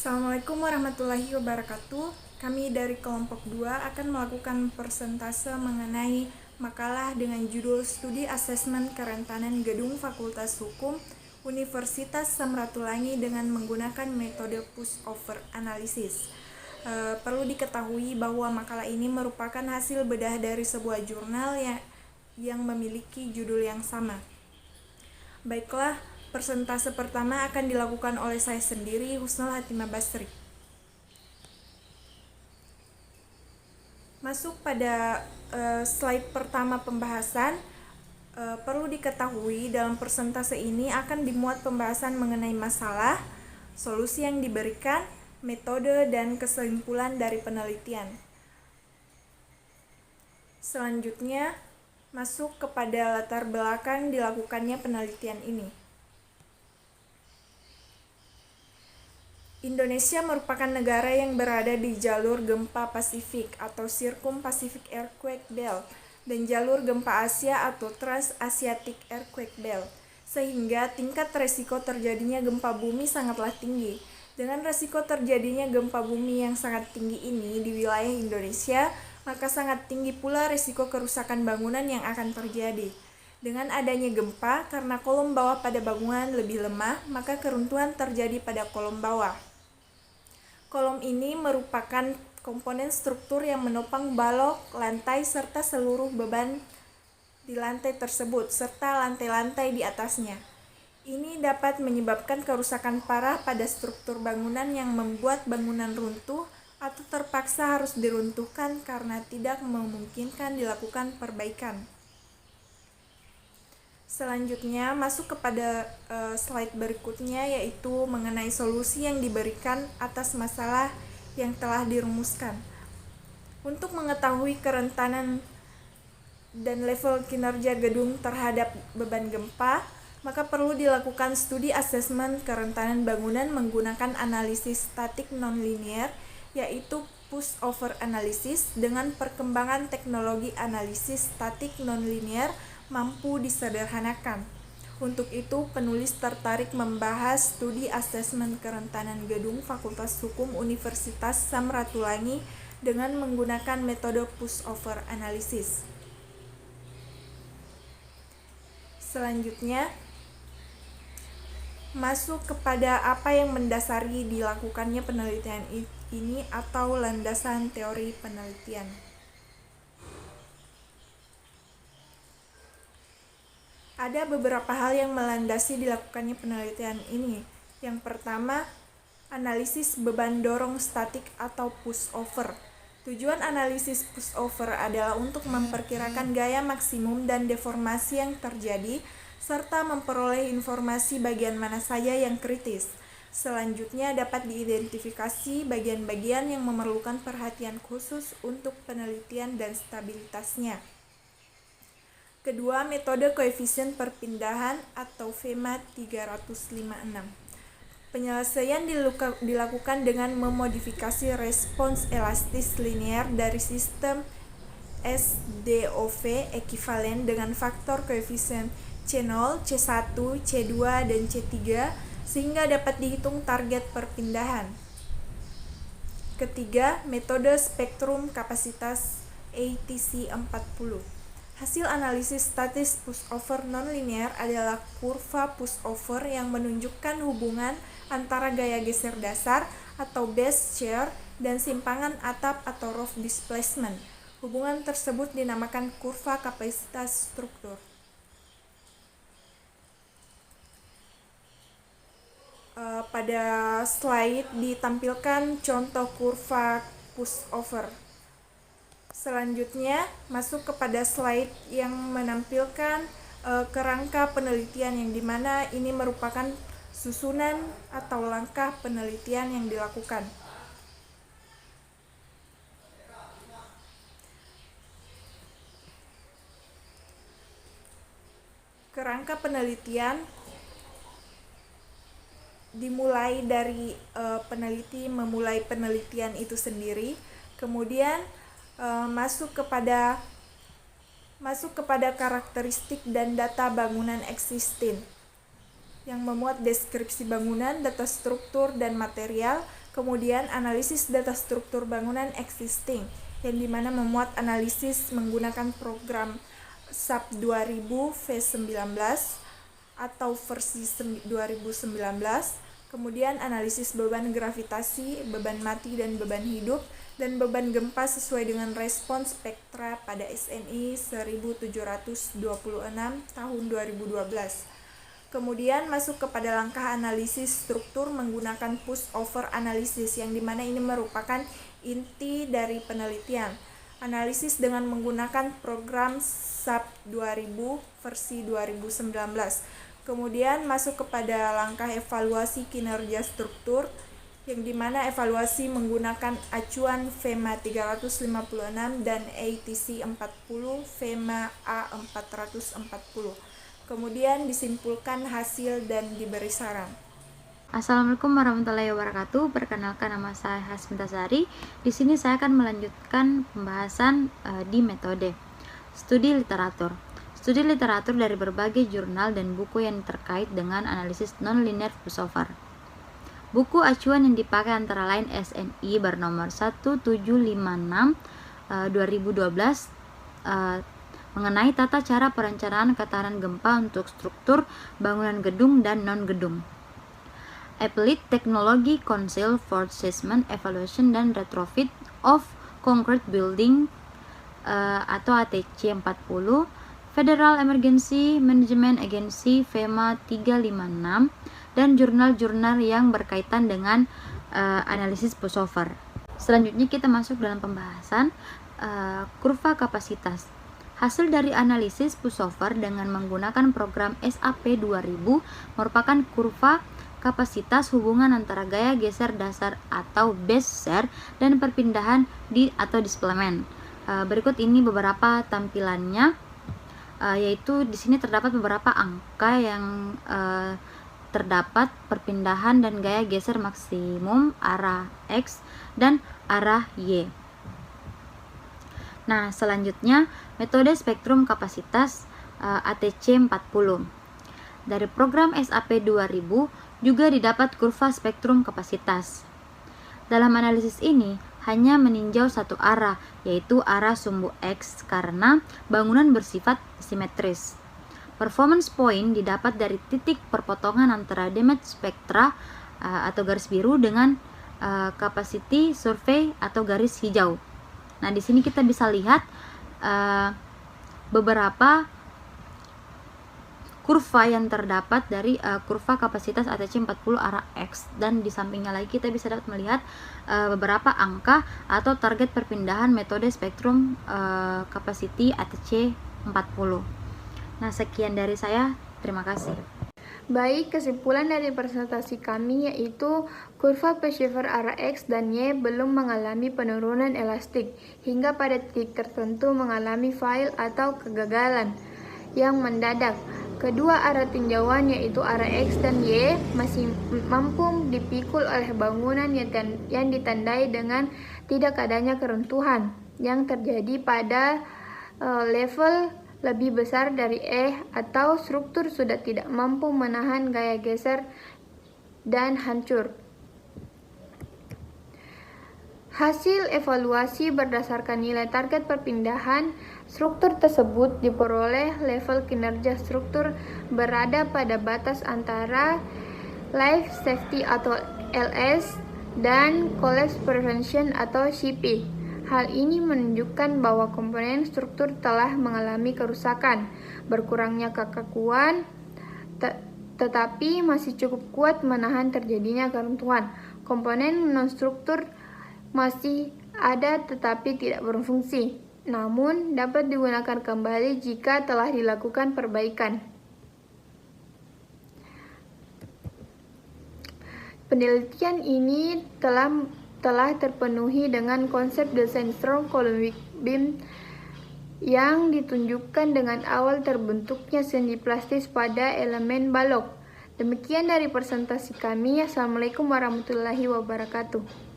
Assalamualaikum warahmatullahi wabarakatuh. Kami dari kelompok 2 akan melakukan persentase mengenai makalah dengan judul Studi Asesmen Kerentanan Gedung Fakultas Hukum Universitas Samratulangi dengan menggunakan metode pushover analysis. Perlu diketahui bahwa makalah ini merupakan hasil bedah dari sebuah jurnal yang memiliki judul yang sama. Baiklah, persentase pertama akan dilakukan oleh saya sendiri, Husnul Hatimah Basri. Masuk pada slide pertama pembahasan, perlu diketahui dalam persentase ini akan dimuat pembahasan mengenai masalah, solusi yang diberikan, metode, dan kesimpulan dari penelitian. Selanjutnya, masuk kepada latar belakang dilakukannya penelitian ini. Indonesia merupakan negara yang berada di jalur gempa Pasifik atau Circum-Pacific Earthquake Belt dan jalur gempa Asia atau Trans-Asiatic Earthquake Belt, sehingga tingkat resiko terjadinya gempa bumi sangatlah tinggi. Dengan resiko terjadinya gempa bumi yang sangat tinggi ini di wilayah Indonesia, maka sangat tinggi pula resiko kerusakan bangunan yang akan terjadi. Dengan adanya gempa, karena kolom bawah pada bangunan lebih lemah, maka keruntuhan terjadi pada kolom bawah. Kolom ini merupakan komponen struktur yang menopang balok, lantai, serta seluruh beban di lantai tersebut, serta lantai-lantai di atasnya. Ini dapat menyebabkan kerusakan parah pada struktur bangunan yang membuat bangunan runtuh atau terpaksa harus diruntuhkan karena tidak memungkinkan dilakukan perbaikan. Selanjutnya masuk kepada slide berikutnya, yaitu mengenai solusi yang diberikan atas masalah yang telah dirumuskan. Untuk mengetahui kerentanan dan level kinerja gedung terhadap beban gempa, maka perlu dilakukan studi asesmen kerentanan bangunan menggunakan analisis statik non-linear, yaitu pushover analysis. Dengan perkembangan teknologi analisis statik non-linear mampu disederhanakan. Untuk itu, penulis tertarik membahas studi asesmen kerentanan gedung Fakultas Hukum Universitas Samratulangi dengan menggunakan metode pushover analysis. Selanjutnya, masuk kepada apa yang mendasari dilakukannya penelitian ini atau landasan teori penelitian. Ada beberapa hal yang melandasi dilakukannya penelitian ini. Yang pertama, analisis beban dorong statik atau pushover. Tujuan analisis pushover adalah untuk memperkirakan gaya maksimum dan deformasi yang terjadi, serta memperoleh informasi bagian mana saja yang kritis. Selanjutnya dapat diidentifikasi bagian-bagian yang memerlukan perhatian khusus untuk penelitian dan stabilitasnya. Kedua, metode koefisien perpindahan atau FEMA 356. Penyelesaian dilakukan dengan memodifikasi respons elastis linear dari sistem SDOV ekivalen dengan faktor koefisien C0, C1, C2, dan C3 sehingga dapat dihitung target perpindahan. Ketiga, metode spektrum kapasitas ATC 40. Hasil analisis statis pushover nonlinear adalah kurva pushover yang menunjukkan hubungan antara gaya geser dasar atau base shear dan simpangan atap atau roof displacement. Hubungan tersebut dinamakan kurva kapasitas struktur. Pada slide ditampilkan contoh kurva pushover. Selanjutnya masuk kepada slide yang menampilkan kerangka penelitian, yang dimana ini merupakan susunan atau langkah penelitian yang dilakukan. Kerangka penelitian dimulai dari peneliti memulai penelitian itu sendiri, kemudian masuk kepada karakteristik dan data bangunan existing yang memuat deskripsi bangunan, data struktur dan material, Kemudian analisis data struktur bangunan existing, yang dimana memuat analisis menggunakan program SAP 2000 V19 atau versi 2019. Kemudian analisis beban gravitasi, beban mati dan beban hidup, dan beban gempa sesuai dengan respons spektra pada SNI 1726 tahun 2012. Kemudian masuk kepada langkah analisis struktur menggunakan pushover analisis, yang dimana ini merupakan inti dari penelitian. Analisis dengan menggunakan program SAP 2000 versi 2019. Kemudian masuk kepada langkah evaluasi kinerja struktur, yang dimana evaluasi menggunakan acuan VEMA 356 dan ATC 40 VEMA A440. Kemudian disimpulkan hasil dan diberi saran. Assalamualaikum warahmatullahi wabarakatuh. Perkenalkan, nama saya Hasmintasari. Di sini saya akan melanjutkan pembahasan di metode studi literatur. Studi literatur dari berbagai jurnal dan buku yang terkait dengan analisis non-linear pushover. Buku acuan yang dipakai antara lain SNI bernomor 1756 2012 mengenai tata cara perencanaan ketahanan gempa untuk struktur bangunan gedung dan non-gedung. Applied Technology Council for Assessment, Evaluation, dan Retrofit of Concrete Building atau ATC 40, Federal Emergency Management Agency VEMA 356, dan jurnal-jurnal yang berkaitan dengan analisis pushover. Selanjutnya kita masuk dalam pembahasan kurva kapasitas. Hasil dari analisis pushover dengan menggunakan program SAP 2000 merupakan kurva kapasitas hubungan antara gaya geser dasar atau base shear dan perpindahan di atau displacement. Berikut ini beberapa tampilannya, yaitu di sini terdapat beberapa angka yang terdapat perpindahan dan gaya geser maksimum arah X dan arah Y. Nah, selanjutnya metode spektrum kapasitas ATC 40. Dari program SAP 2000 juga didapat kurva spektrum kapasitas. Dalam analisis ini hanya meninjau satu arah, yaitu arah sumbu X, karena bangunan bersifat simetris. Performance point didapat dari titik perpotongan antara damage spektra atau garis biru dengan capacity survey atau garis hijau. Nah, di sini kita bisa lihat beberapa kurva yang terdapat dari kurva kapasitas ATC 40 arah X, dan di sampingnya lagi kita bisa dapat melihat beberapa angka atau target perpindahan metode spektrum capacity ATC 40. Nah, sekian dari saya. Terima kasih. Baik, kesimpulan dari presentasi kami yaitu kurva pushover arah X dan Y belum mengalami penurunan elastik hingga pada titik tertentu mengalami fail atau kegagalan yang mendadak. Kedua arah tinjauan yaitu arah X dan Y masih mampu dipikul oleh bangunan yang ditandai dengan tidak adanya keruntuhan yang terjadi pada level lebih besar dari E, atau struktur sudah tidak mampu menahan gaya geser dan hancur. Hasil evaluasi berdasarkan nilai target perpindahan struktur tersebut diperoleh level kinerja struktur berada pada batas antara life safety atau LS dan collapse prevention atau CP. Hal ini menunjukkan bahwa komponen struktur telah mengalami kerusakan, berkurangnya kekakuan, tetapi masih cukup kuat menahan terjadinya keruntuhan. Komponen non-struktur masih ada tetapi tidak berfungsi, namun dapat digunakan kembali jika telah dilakukan perbaikan. Penelitian ini telah terpenuhi dengan konsep desain strong column weak beam yang ditunjukkan dengan awal terbentuknya sendi plastis pada elemen balok. Demikian dari presentasi kami. Assalamualaikum warahmatullahi wabarakatuh.